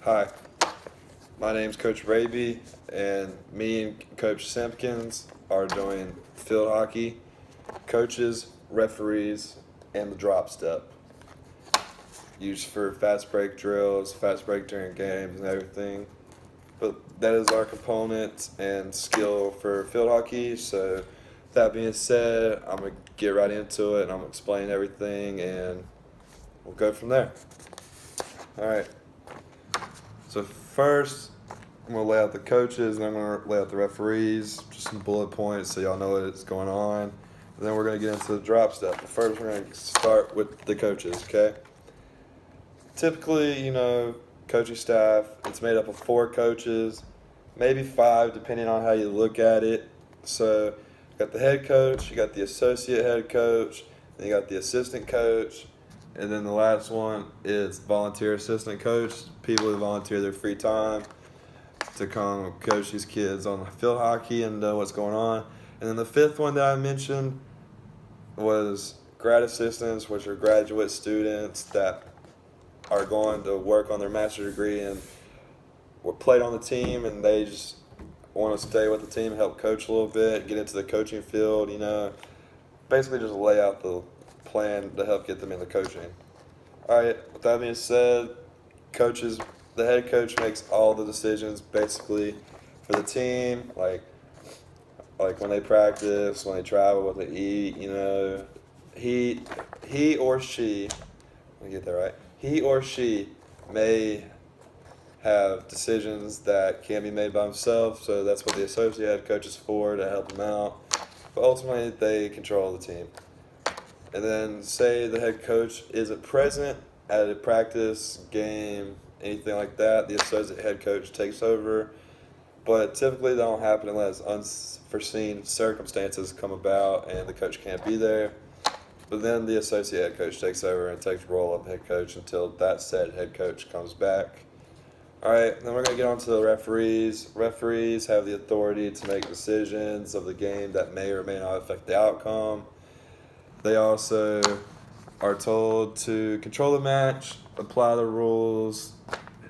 Hi, my name's Coach Raby, and me and Coach Simpkins are doing field hockey, coaches, referees, and the drop step. Used for fast break drills, fast break during games, and everything. But that is our component and skill for field hockey. So, that being said, I'm going to get right into it and I'm going to explain everything and we'll go from there. All right. So, first, I'm going to lay out the coaches and I'm going to lay out the referees, just some bullet points so y'all know what's going on. And then we're going to get into the drop step. But first, we're going to start with the coaches, okay? Typically, coaching staff, it's made up of 4 coaches, maybe 5, depending on how you look at it. So, you got the head coach, you got the associate head coach, then you got the assistant coach, and then the last one is volunteer assistant coach, people who volunteer their free time to come coach these kids on field hockey and know what's going on. And then the 5th one that I mentioned was grad assistants, which are graduate students that are going to work on their master's degree and were played on the team and they just want to stay with the team and help coach a little bit, get into the coaching field, basically just lay out the plan to help get them into coaching. All right, with that being said, the head coach makes all the decisions basically for the team, like when they practice, when they travel, what they eat, he or she, let me get that right. He or she may have decisions that can be made by himself, so that's what the associate head coach is for, to help them out. But ultimately, they control the team. And then, say the head coach isn't present at a practice, game, anything like that, the associate head coach takes over. But typically, that don't happen unless unforeseen circumstances come about and the coach can't be there. But then the associate head coach takes over and takes the role of head coach until that said head coach comes back. All right, then we're going to get on to the referees. Referees have the authority to make decisions of the game that may or may not affect the outcome. They also are told to control the match, apply the rules,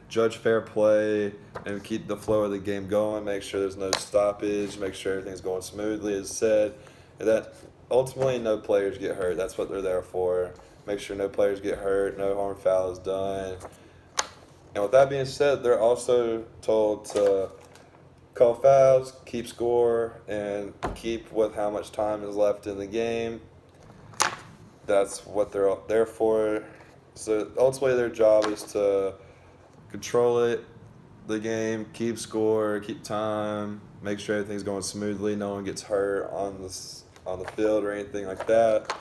judge fair play, and keep the flow of the game going, make sure there's no stoppage, make sure everything's going smoothly as said, and that ultimately no players get hurt. That's what they're there for. Make sure no players get hurt, no harm foul is done. And with that being said, they're also told to call fouls, keep score, and keep with how much time is left in the game. That's what they're there for. So ultimately their job is to control the game, keep score, keep time, make sure everything's going smoothly, no one gets hurt on the field or anything like that.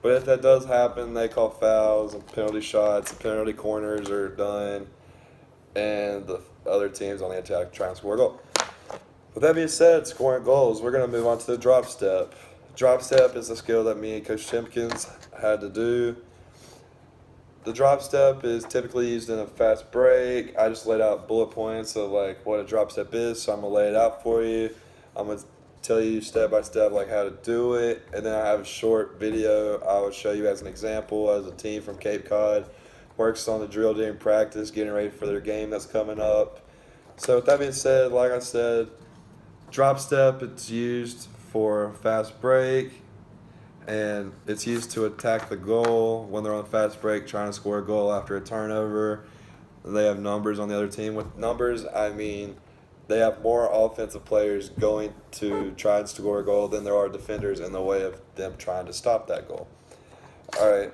But if that does happen, they call fouls and penalty shots, and penalty corners are done, and the other teams on the attack try and score a goal. With that being said, scoring goals, we're going to move on to the drop step. Drop step is a skill that me and Coach Simpkins had to do. The drop step is typically used in a fast break. I just laid out bullet points of what a drop step is, so I'm going to lay it out for you. I'm going to tell you step by step how to do it, and then I have a short video I will show you as an example as a team from Cape Cod works on the drill during practice, getting ready for their game that's coming up. So with that being said, like I said, drop step, it's used for fast break, and it's used to attack the goal when they're on fast break trying to score a goal after a turnover. They have numbers on the other team. With numbers, I mean they have more offensive players going to try and score a goal than there are defenders in the way of them trying to stop that goal. All right.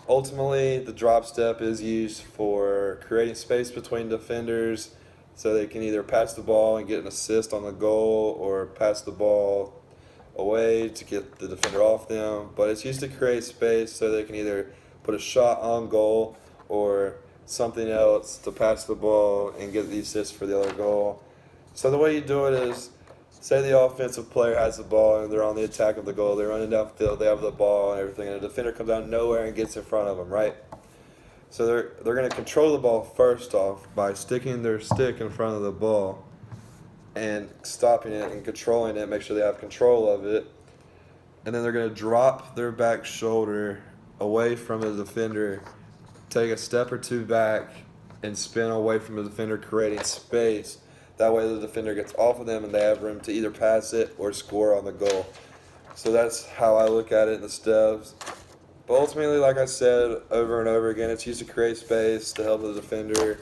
Ultimately, the drop step is used for creating space between defenders so they can either pass the ball and get an assist on the goal or pass the ball away to get the defender off them. But it's used to create space so they can either put a shot on goal or something else to pass the ball and get the assist for the other goal. So the way you do it is, say the offensive player has the ball and they're on the attack of the goal, they're running downfield, they have the ball and everything, and the defender comes out of nowhere and gets in front of them, right? So they're going to control the ball first off by sticking their stick in front of the ball and stopping it and controlling it, make sure they have control of it. And then they're going to drop their back shoulder away from the defender, take a step or two back, and spin away from the defender, creating space. That way the defender gets off of them and they have room to either pass it or score on the goal. So that's how I look at it in the steps. But ultimately, like I said over and over again, it's used to create space to help the defender,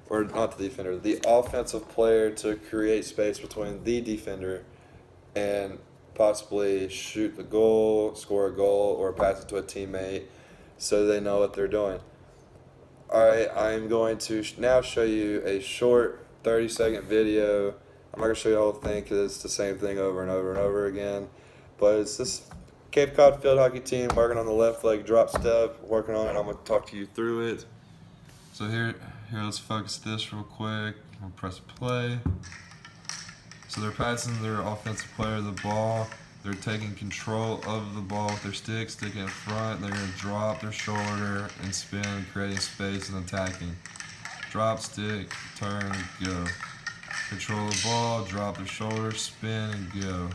or not the defender, the offensive player to create space between the defender and possibly shoot the goal, score a goal, or pass it to a teammate so they know what they're doing. Alright, I'm going to now show you a short 30-second video. I'm not going to show you the whole thing because it's the same thing over and over and over again. But it's this Cape Cod field hockey team working on the left leg drop step, working on it. I'm going to talk to you through it. So here, let's focus this real quick. I'm going to press play. So they're passing their offensive player the ball. They're taking control of the ball with their stick, sticking in front. They're going to drop their shoulder and spin, creating space and attacking. Drop, stick, turn, go. Control the ball, drop their shoulder, spin, and go.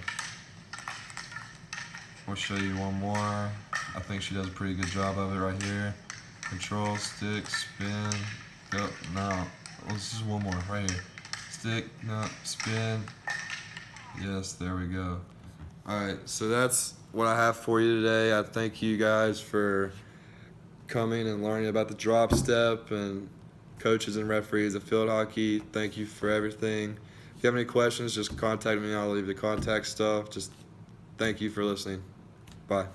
We'll show you one more. I think she does a pretty good job of it right here. Control, stick, spin, go. No, this is one more right here. Stick, no, spin. Yes, there we go. Alright, so that's what I have for you today. I thank you guys for coming and learning about the drop step, and coaches and referees of field hockey. Thank you for everything. If you have any questions, just contact me. I'll leave the contact stuff. Just thank you for listening. Bye.